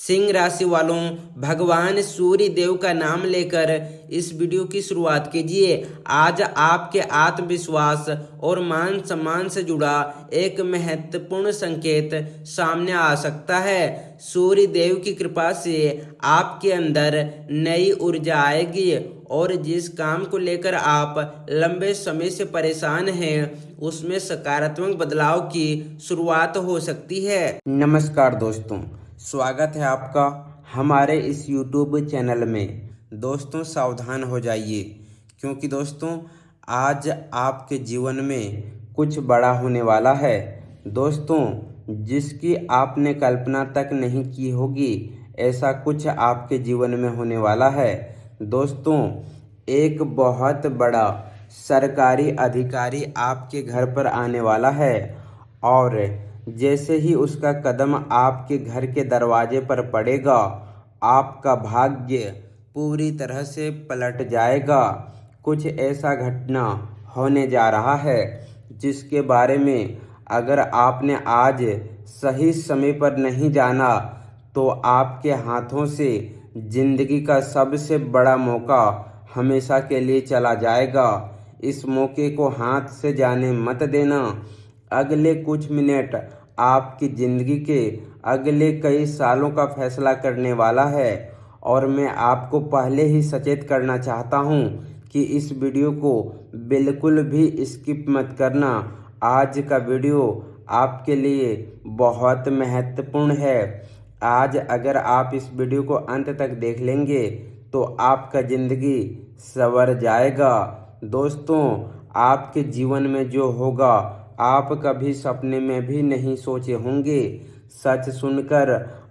सिंह राशि वालों, भगवान सूर्य देव का नाम लेकर इस वीडियो की शुरुआत कीजिए। आज आपके आत्मविश्वास और मान सम्मान से जुड़ा एक महत्वपूर्ण संकेत सामने आ सकता है। सूर्य देव की कृपा से आपके अंदर नई ऊर्जा आएगी और जिस काम को लेकर आप लंबे समय से परेशान हैं, उसमें सकारात्मक बदलाव की शुरुआत हो सकती है। नमस्कार दोस्तों, स्वागत है आपका हमारे इस YouTube चैनल में। दोस्तों सावधान हो जाइए, क्योंकि दोस्तों आज आपके जीवन में कुछ बड़ा होने वाला है। दोस्तों जिसकी आपने कल्पना तक नहीं की होगी, ऐसा कुछ आपके जीवन में होने वाला है। दोस्तों एक बहुत बड़ा सरकारी अधिकारी आपके घर पर आने वाला है और जैसे ही उसका कदम आपके घर के दरवाजे पर पड़ेगा, आपका भाग्य पूरी तरह से पलट जाएगा। कुछ ऐसा घटना होने जा रहा है जिसके बारे में अगर आपने आज सही समय पर नहीं जाना तो आपके हाथों से जिंदगी का सबसे बड़ा मौका हमेशा के लिए चला जाएगा। इस मौके को हाथ से जाने मत देना। अगले कुछ मिनट आपकी ज़िंदगी के अगले कई सालों का फैसला करने वाला है और मैं आपको पहले ही सचेत करना चाहता हूं कि इस वीडियो को बिल्कुल भी स्किप मत करना। आज का वीडियो आपके लिए बहुत महत्वपूर्ण है। आज अगर आप इस वीडियो को अंत तक देख लेंगे तो आपका ज़िंदगी संवर जाएगा। दोस्तों आपके जीवन में जो होगा आप कभी सपने में भी नहीं सोचे होंगे। सच सुनकर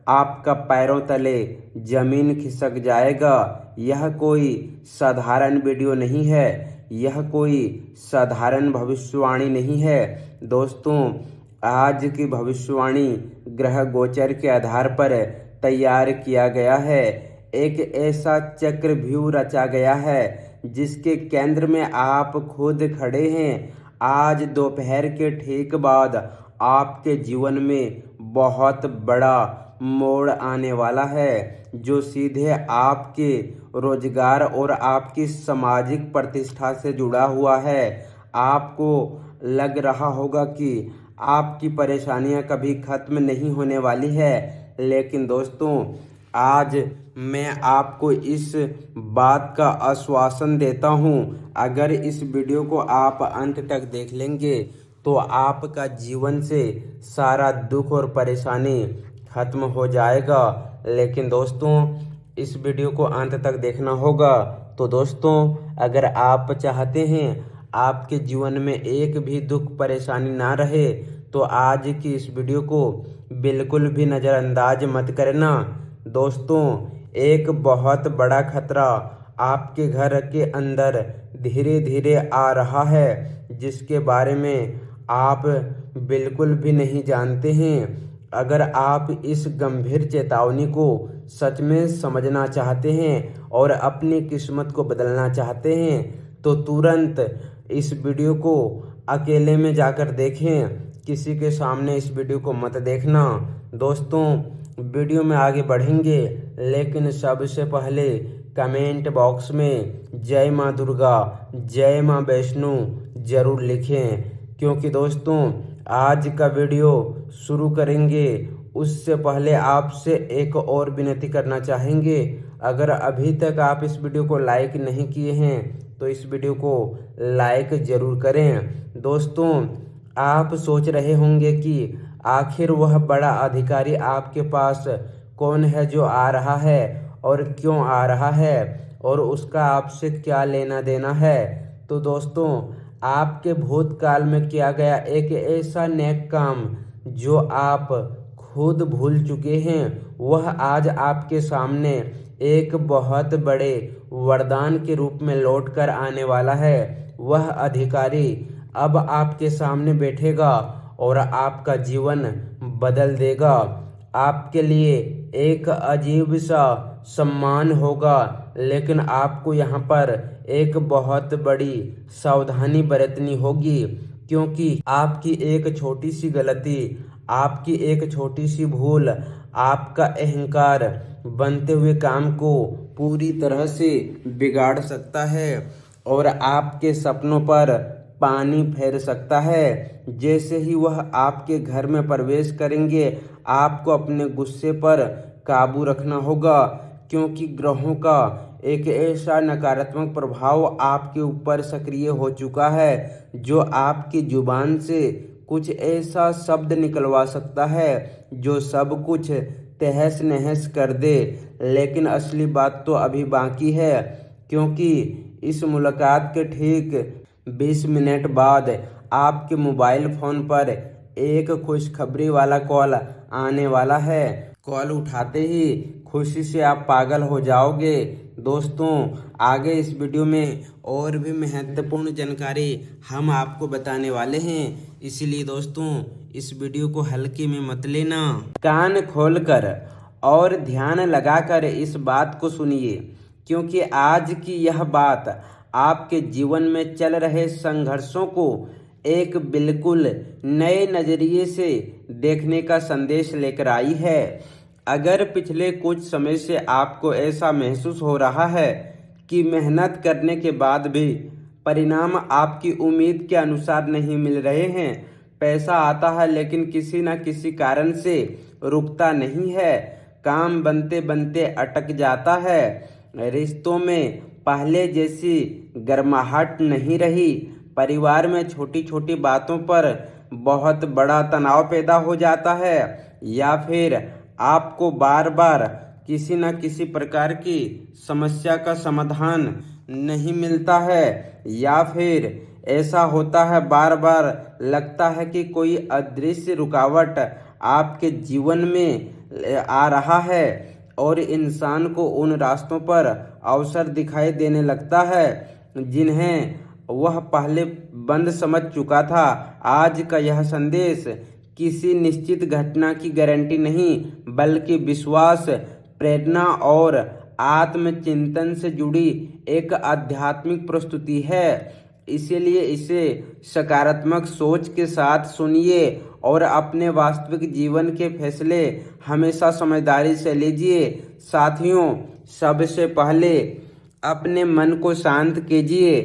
आपका पैरों तले जमीन खिसक जाएगा। यह कोई साधारण वीडियो नहीं है, यह कोई साधारण भविष्यवाणी नहीं है। दोस्तों आज की भविष्यवाणी ग्रह गोचर के आधार पर तैयार किया गया है। एक ऐसा चक्रव्यूह रचा गया है जिसके केंद्र में आप खुद खड़े हैं। आज दोपहर के ठीक बाद आपके जीवन में बहुत बड़ा मोड़ आने वाला है, जो सीधे आपके रोजगार और आपकी सामाजिक प्रतिष्ठा से जुड़ा हुआ है। आपको लग रहा होगा कि आपकी परेशानियां कभी खत्म नहीं होने वाली है, लेकिन दोस्तों आज मैं आपको इस बात का आश्वासन देता हूं, अगर इस वीडियो को आप अंत तक देख लेंगे तो आपका जीवन से सारा दुख और परेशानी खत्म हो जाएगा। लेकिन दोस्तों इस वीडियो को अंत तक देखना होगा। तो दोस्तों अगर आप चाहते हैं आपके जीवन में एक भी दुख परेशानी ना रहे तो आज की इस वीडियो को बिल्कुल भी नज़रअंदाज मत करना। दोस्तों एक बहुत बड़ा खतरा आपके घर के अंदर धीरे धीरे आ रहा है, जिसके बारे में आप बिल्कुल भी नहीं जानते हैं। अगर आप इस गंभीर चेतावनी को सच में समझना चाहते हैं और अपनी किस्मत को बदलना चाहते हैं तो तुरंत इस वीडियो को अकेले में जाकर देखें, किसी के सामने इस वीडियो को मत देखना। दोस्तों वीडियो में आगे बढ़ेंगे, लेकिन सबसे पहले कमेंट बॉक्स में जय माँ दुर्गा, जय माँ वैष्णो जरूर लिखें, क्योंकि दोस्तों आज का वीडियो शुरू करेंगे उससे पहले आपसे एक और विनती करना चाहेंगे। अगर अभी तक आप इस वीडियो को लाइक नहीं किए हैं तो इस वीडियो को लाइक ज़रूर करें। दोस्तों आप सोच रहे होंगे कि आखिर वह बड़ा अधिकारी आपके पास कौन है जो आ रहा है और क्यों आ रहा है और उसका आपसे क्या लेना देना है। तो दोस्तों आपके भूतकाल में किया गया एक ऐसा नेक काम जो आप खुद भूल चुके हैं, वह आज आपके सामने एक बहुत बड़े वरदान के रूप में लौट कर आने वाला है। वह अधिकारी अब आपके सामने बैठेगा और आपका जीवन बदल देगा। आपके लिए एक अजीब सा सम्मान होगा, लेकिन आपको यहाँ पर एक बहुत बड़ी सावधानी बरतनी होगी, क्योंकि आपकी एक छोटी सी गलती, आपकी एक छोटी सी भूल आपका अहंकार बनते हुए काम को पूरी तरह से बिगाड़ सकता है और आपके सपनों पर पानी फेर सकता है। जैसे ही वह आपके घर में प्रवेश करेंगे, आपको अपने गुस्से पर काबू रखना होगा, क्योंकि ग्रहों का एक ऐसा नकारात्मक प्रभाव आपके ऊपर सक्रिय हो चुका है जो आपकी जुबान से कुछ ऐसा शब्द निकलवा सकता है जो सब कुछ तहस नहस कर दे। लेकिन असली बात तो अभी बाकी है, क्योंकि इस मुलाकात के ठीक 20 मिनट बाद आपके मोबाइल फ़ोन पर एक खुशखबरी वाला कॉल आने वाला है। कॉल उठाते ही खुशी से आप पागल हो जाओगे। दोस्तों, आगे इस वीडियो में और भी महत्वपूर्ण जानकारी हम आपको बताने वाले हैं, इसलिए दोस्तों इस वीडियो को हल्के में मत लेना। कान खोलकर और ध्यान लगाकर इस बात को सुनिए, क्योंकि आज की यह बात आपके जीवन में चल रहे संघर्षों को एक बिल्कुल नए नज़रिए से देखने का संदेश लेकर आई है। अगर पिछले कुछ समय से आपको ऐसा महसूस हो रहा है कि मेहनत करने के बाद भी परिणाम आपकी उम्मीद के अनुसार नहीं मिल रहे हैं, पैसा आता है लेकिन किसी न किसी कारण से रुकता नहीं है, काम बनते बनते अटक जाता है, रिश्तों में पहले जैसी गर्माहट नहीं रही, परिवार में छोटी छोटी बातों पर बहुत बड़ा तनाव पैदा हो जाता है, या फिर आपको बार बार किसी न किसी प्रकार की समस्या का समाधान नहीं मिलता है, या फिर ऐसा होता है बार बार लगता है कि कोई अदृश्य रुकावट आपके जीवन में आ रहा है और इंसान को उन रास्तों पर अवसर दिखाई देने लगता है जिन्हें वह पहले बंद समझ चुका था। आज का यह संदेश किसी निश्चित घटना की गारंटी नहीं, बल्कि विश्वास, प्रेरणा और आत्मचिंतन से जुड़ी एक आध्यात्मिक प्रस्तुति है। इसीलिए इसे सकारात्मक सोच के साथ सुनिए और अपने वास्तविक जीवन के फैसले हमेशा समझदारी से लीजिए। साथियों, सबसे पहले अपने मन को शांत कीजिए।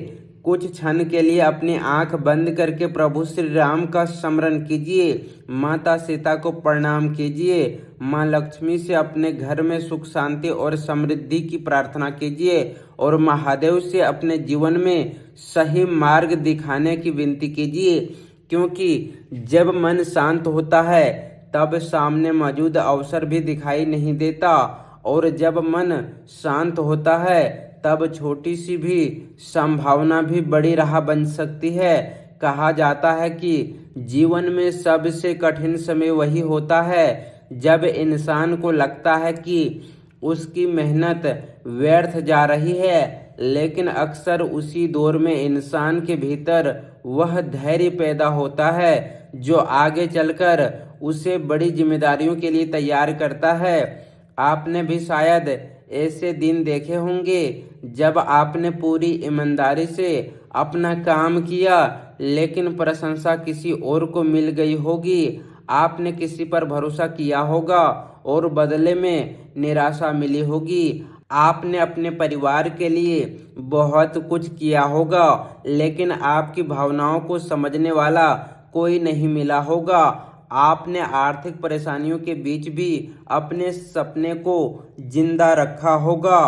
कुछ क्षण के लिए अपनी आंख बंद करके प्रभु श्री राम का स्मरण कीजिए, माता सीता को प्रणाम कीजिए, माँ लक्ष्मी से अपने घर में सुख शांति और समृद्धि की प्रार्थना कीजिए और महादेव से अपने जीवन में सही मार्ग दिखाने की विनती कीजिए, क्योंकि जब मन शांत होता है तब सामने मौजूद अवसर भी दिखाई नहीं देता, और जब मन शांत होता है तब छोटी सी भी संभावना भी बड़ी राह बन सकती है। कहा जाता है कि जीवन में सबसे कठिन समय वही होता है जब इंसान को लगता है कि उसकी मेहनत व्यर्थ जा रही है, लेकिन अक्सर उसी दौर में इंसान के भीतर वह धैर्य पैदा होता है जो आगे चलकर उसे बड़ी जिम्मेदारियों के लिए तैयार करता है। आपने भी शायद ऐसे दिन देखे होंगे जब आपने पूरी ईमानदारी से अपना काम किया, लेकिन प्रशंसा किसी और को मिल गई होगी। आपने किसी पर भरोसा किया होगा और बदले में निराशा मिली होगी। आपने अपने परिवार के लिए बहुत कुछ किया होगा, लेकिन आपकी भावनाओं को समझने वाला कोई नहीं मिला होगा। आपने आर्थिक परेशानियों के बीच भी अपने सपने को जिंदा रखा होगा,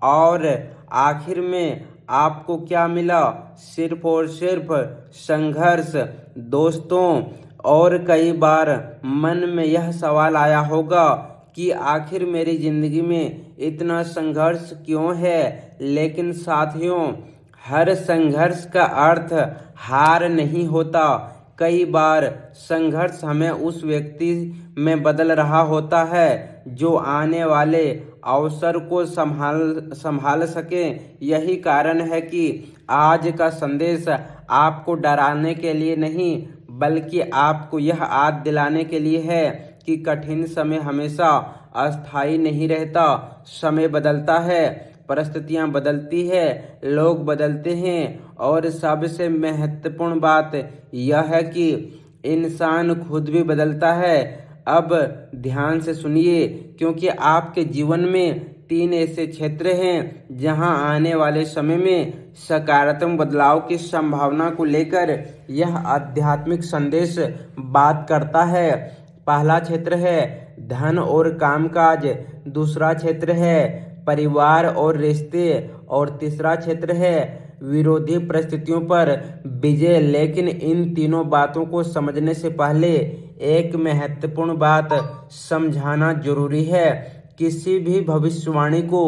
और आखिर में आपको क्या मिला? सिर्फ और सिर्फ संघर्ष। दोस्तों, और कई बार मन में यह सवाल आया होगा कि आखिर मेरी जिंदगी में इतना संघर्ष क्यों है? लेकिन साथियों, हर संघर्ष का अर्थ हार नहीं होता। कई बार संघर्ष हमें उस व्यक्ति में बदल रहा होता है जो आने वाले अवसर को संभाल सके। यही कारण है कि आज का संदेश आपको डराने के लिए नहीं, बल्कि आपको यह याद दिलाने के लिए है कि कठिन समय हमेशा अस्थायी नहीं रहता। समय बदलता है, परिस्थितियां बदलती है, लोग बदलते हैं, और सबसे महत्वपूर्ण बात यह है कि इंसान खुद भी बदलता है। अब ध्यान से सुनिए, क्योंकि आपके जीवन में 3 ऐसे क्षेत्र हैं जहां आने वाले समय में सकारात्मक बदलाव की संभावना को लेकर यह आध्यात्मिक संदेश बात करता है। पहला क्षेत्र है धन और कामकाज, दूसरा क्षेत्र है परिवार और रिश्ते, और तीसरा क्षेत्र है विरोधी परिस्थितियों पर विजय। लेकिन इन तीनों बातों को समझने से पहले एक महत्वपूर्ण बात समझाना जरूरी है। किसी भी भविष्यवाणी को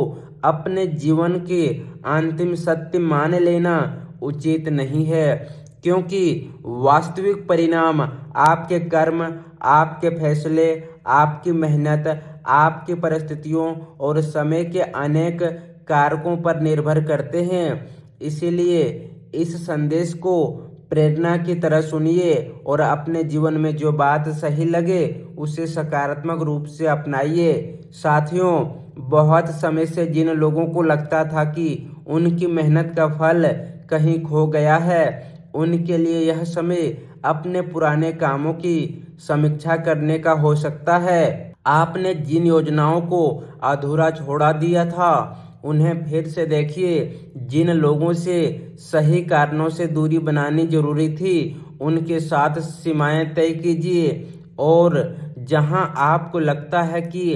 अपने जीवन के अंतिम सत्य मान लेना उचित नहीं है, क्योंकि वास्तविक परिणाम आपके कर्म, आपके फैसले, आपकी मेहनत, आपकी परिस्थितियों और समय के अनेक कारकों पर निर्भर करते हैं। इसीलिए इस संदेश को प्रेरणा की तरह सुनिए और अपने जीवन में जो बात सही लगे उसे सकारात्मक रूप से अपनाइए। साथियों, बहुत समय से जिन लोगों को लगता था कि उनकी मेहनत का फल कहीं खो गया है, उनके लिए यह समय अपने पुराने कामों की समीक्षा करने का हो सकता है। आपने जिन योजनाओं को अधूरा छोड़ा दिया था, उन्हें फिर से देखिए। जिन लोगों से सही कारणों से दूरी बनानी जरूरी थी, उनके साथ सीमाएं तय कीजिए। और जहां आपको लगता है कि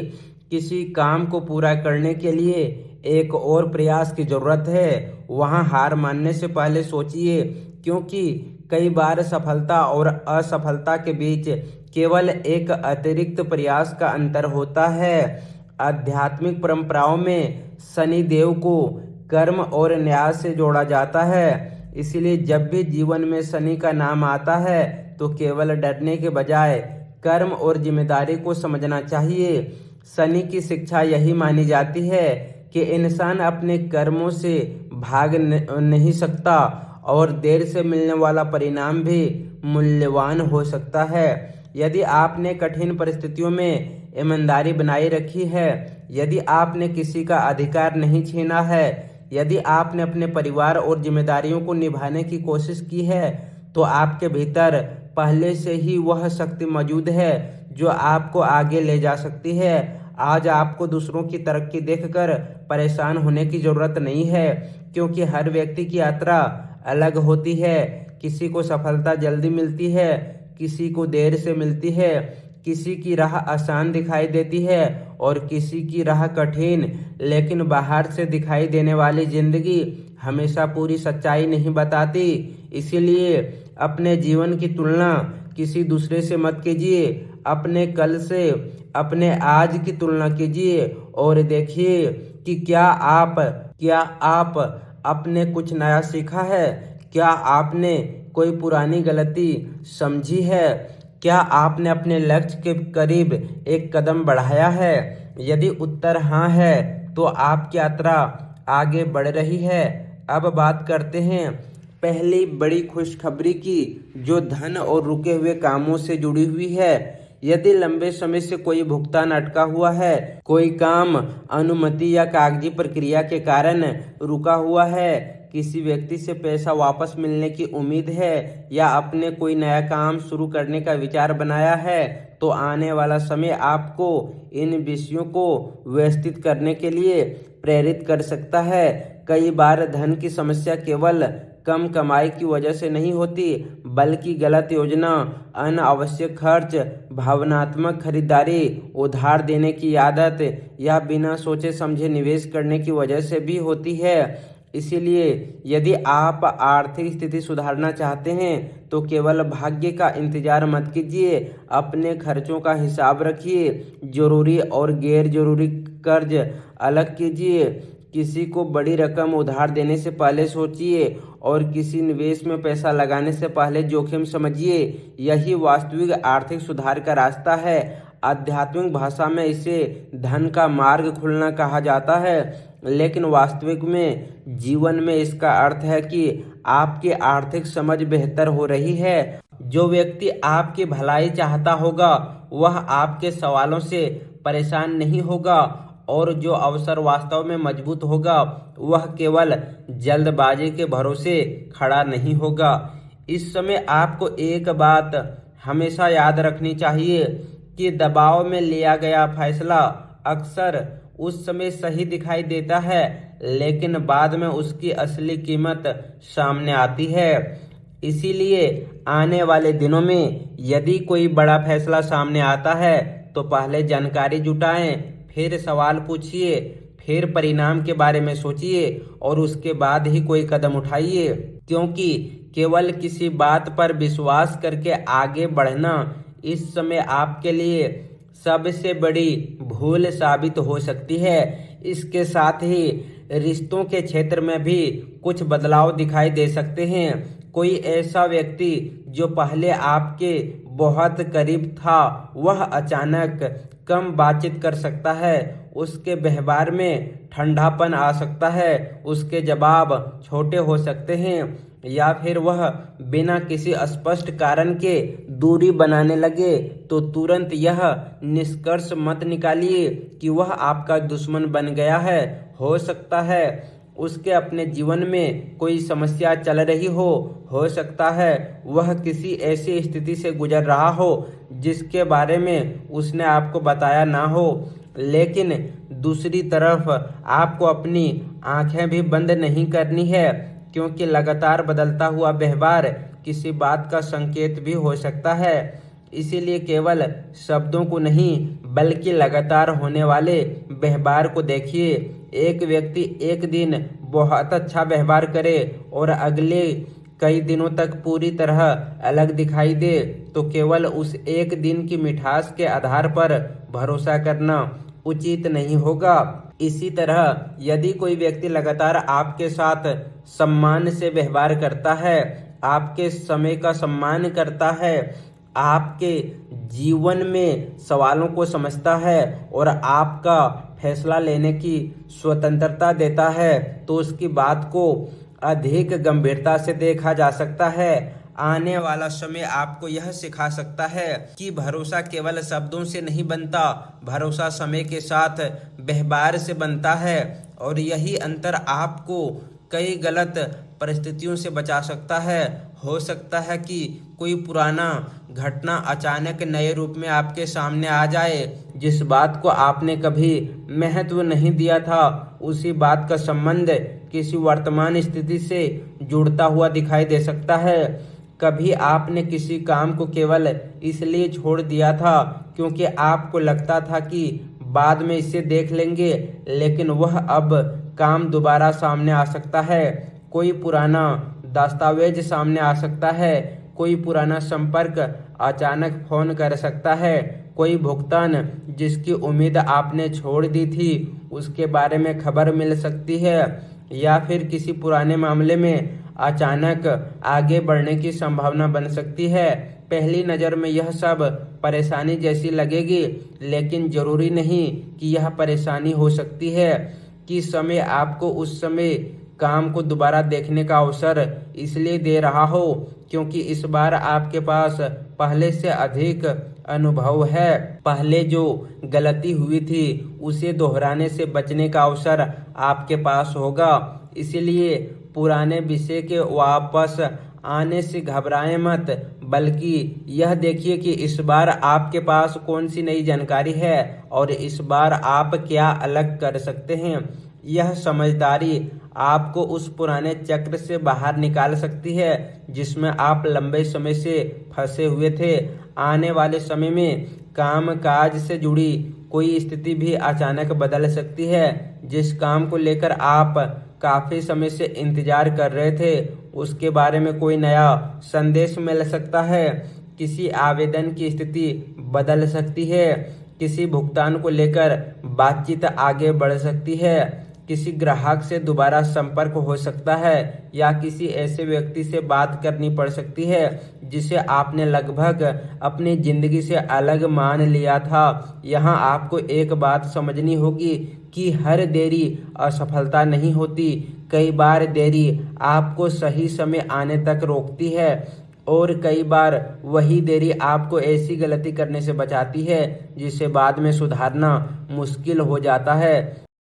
किसी काम को पूरा करने के लिए एक और प्रयास की जरूरत है, वहां हार मानने से पहले सोचिए, क्योंकि कई बार सफलता और असफलता के बीच केवल एक अतिरिक्त प्रयास का अंतर होता है। आध्यात्मिक परंपराओं में शनि देव को कर्म और न्याय से जोड़ा जाता है। इसलिए जब भी जीवन में शनि का नाम आता है तो केवल डरने के बजाय कर्म और जिम्मेदारी को समझना चाहिए। शनि की शिक्षा यही मानी जाती है कि इंसान अपने कर्मों से भाग नहीं सकता और देर से मिलने वाला परिणाम भी मूल्यवान हो सकता है। यदि आपने कठिन परिस्थितियों में ईमानदारी बनाए रखी है, यदि आपने किसी का अधिकार नहीं छीना है, यदि आपने अपने परिवार और जिम्मेदारियों को निभाने की कोशिश की है, तो आपके भीतर पहले से ही वह शक्ति मौजूद है जो आपको आगे ले जा सकती है। आज आपको दूसरों की तरक्की देखकर परेशान होने की जरूरत नहीं है, क्योंकि हर व्यक्ति की यात्रा अलग होती है। किसी को सफलता जल्दी मिलती है, किसी को देर से मिलती है, किसी की राह आसान दिखाई देती है और किसी की राह कठिन। लेकिन बाहर से दिखाई देने वाली जिंदगी हमेशा पूरी सच्चाई नहीं बताती। इसीलिए अपने जीवन की तुलना किसी दूसरे से मत कीजिए। अपने कल से अपने आज की तुलना कीजिए और देखिए कि क्या आप अपने कुछ नया सीखा है? क्या आपने कोई पुरानी गलती समझी है? क्या आपने अपने लक्ष्य के करीब एक कदम बढ़ाया है? यदि उत्तर हाँ है तो आपकी यात्रा आगे बढ़ रही है। अब बात करते हैं पहली बड़ी खुशखबरी की, जो धन और रुके हुए कामों से जुड़ी हुई है। यदि लंबे समय से कोई भुगतान अटका हुआ है, कोई काम अनुमति या कागजी प्रक्रिया के कारण रुका हुआ है, किसी व्यक्ति से पैसा वापस मिलने की उम्मीद है या आपने कोई नया काम शुरू करने का विचार बनाया है, तो आने वाला समय आपको इन विषयों को व्यवस्थित करने के लिए प्रेरित कर सकता है। कई बार धन की समस्या केवल कम कमाई की वजह से नहीं होती, बल्कि गलत योजना, अनावश्यक खर्च, भावनात्मक खरीदारी, उधार देने की आदत या बिना सोचे समझे निवेश करने की वजह से भी होती है। इसीलिए यदि आप आर्थिक स्थिति सुधारना चाहते हैं तो केवल भाग्य का इंतजार मत कीजिए। अपने खर्चों का हिसाब रखिए, जरूरी और गैर जरूरी कर्ज अलग कीजिए। किसी को बड़ी रकम उधार देने से पहले सोचिए और किसी निवेश में पैसा लगाने से पहले जोखिम समझिए। यही वास्तविक आर्थिक सुधार का रास्ता है। आध्यात्मिक भाषा में इसे धन का मार्ग खुलना कहा जाता है, लेकिन वास्तविक में जीवन में इसका अर्थ है कि आपकी आर्थिक समझ बेहतर हो रही है। जो व्यक्ति आपकी भलाई चाहता होगा वह आपके सवालों से परेशान नहीं होगा, और जो अवसर वास्तव में मजबूत होगा वह केवल जल्दबाजी के भरोसे खड़ा नहीं होगा। इस समय आपको एक बात हमेशा याद रखनी चाहिए कि दबाव में लिया गया फैसला अक्सर उस समय सही दिखाई देता है, लेकिन बाद में उसकी असली कीमत सामने आती है। इसीलिए आने वाले दिनों में यदि कोई बड़ा फैसला सामने आता है तो पहले जानकारी जुटाएं, फिर सवाल पूछिए, फिर परिणाम के बारे में सोचिए और उसके बाद ही कोई कदम उठाइए, क्योंकि केवल किसी बात पर विश्वास करके आगे बढ़ना इस समय आपके लिए सबसे बड़ी भूल साबित हो सकती है। इसके साथ ही रिश्तों के क्षेत्र में भी कुछ बदलाव दिखाई दे सकते हैं। कोई ऐसा व्यक्ति जो पहले आपके बहुत करीब था, वह अचानक कम बातचीत कर सकता है। उसके व्यवहार में ठंडापन आ सकता है, उसके जवाब छोटे हो सकते हैं, या फिर वह बिना किसी स्पष्ट कारण के दूरी बनाने लगे। तो तुरंत यह निष्कर्ष मत निकालिए कि वह आपका दुश्मन बन गया है। हो सकता है उसके अपने जीवन में कोई समस्या चल रही हो सकता है वह किसी ऐसी स्थिति से गुजर रहा हो जिसके बारे में उसने आपको बताया ना हो। लेकिन दूसरी तरफ आपको अपनी आंखें भी बंद नहीं करनी है, क्योंकि लगातार बदलता हुआ व्यवहार किसी बात का संकेत भी हो सकता है। इसीलिए केवल शब्दों को नहीं बल्कि लगातार होने वाले व्यवहार को देखिए। एक व्यक्ति एक दिन बहुत अच्छा व्यवहार करे और अगले कई दिनों तक पूरी तरह अलग दिखाई दे, तो केवल उस एक दिन की मिठास के आधार पर भरोसा करना उचित नहीं होगा। इसी तरह यदि कोई व्यक्ति लगातार आपके साथ सम्मान से व्यवहार करता है, आपके समय का सम्मान करता है, आपके जीवन में सवालों को समझता है और आपका फैसला लेने की स्वतंत्रता देता है, तो उसकी बात को अधिक गंभीरता से देखा जा सकता है। आने वाला समय आपको यह सिखा सकता है कि भरोसा केवल शब्दों से नहीं बनता, भरोसा समय के साथ व्यवहार से बनता है। और यही अंतर आपको कई गलत परिस्थितियों से बचा सकता है। हो सकता है कि कोई पुराना घटना अचानक नए रूप में आपके सामने आ जाए। जिस बात को आपने कभी महत्व नहीं दिया था, उसी बात का संबंध किसी वर्तमान स्थिति से जुड़ता हुआ दिखाई दे सकता है। कभी आपने किसी काम को केवल इसलिए छोड़ दिया था क्योंकि आपको लगता था कि बाद में इसे देख लेंगे, लेकिन वह अब काम दोबारा सामने आ सकता है। कोई पुराना दस्तावेज सामने आ सकता है, कोई पुराना संपर्क अचानक फोन कर सकता है, कोई भुगतान जिसकी उम्मीद आपने छोड़ दी थी उसके बारे में खबर मिल सकती है, या फिर किसी पुराने मामले में अचानक आगे बढ़ने की संभावना बन सकती है। पहली नज़र में यह सब परेशानी जैसी लगेगी, लेकिन जरूरी नहीं कि यह परेशानी हो सकती है। कि समय आपको उस समय काम को दोबारा देखने का अवसर इसलिए दे रहा हो क्योंकि इस बार आपके पास पहले से अधिक अनुभव है। पहले जो गलती हुई थी उसे दोहराने से बचने का अवसर आपके पास होगा। इसलिए पुराने विषय के वापस आने से घबराएं मत, बल्कि यह देखिए कि इस बार आपके पास कौन सी नई जानकारी है और इस बार आप क्या अलग कर सकते हैं। यह समझदारी आपको उस पुराने चक्र से बाहर निकाल सकती है जिसमें आप लंबे समय से फंसे हुए थे। आने वाले समय में काम काज से जुड़ी कोई स्थिति भी अचानक बदल सकती है। जिस काम को लेकर आप काफी समय से इंतजार कर रहे थे उसके बारे में कोई नया संदेश मिल सकता है। किसी आवेदन की स्थिति बदल सकती है, किसी भुगतान को लेकर बातचीत आगे बढ़ सकती है, किसी ग्राहक से दोबारा संपर्क हो सकता है, या किसी ऐसे व्यक्ति से बात करनी पड़ सकती है जिसे आपने लगभग अपनी जिंदगी से अलग मान लिया था। यहाँ आपको एक बात समझनी होगी कि हर देरी असफलता नहीं होती। कई बार देरी आपको सही समय आने तक रोकती है और कई बार वही देरी आपको ऐसी गलती करने से बचाती है जिसे बाद में सुधारना मुश्किल हो जाता है।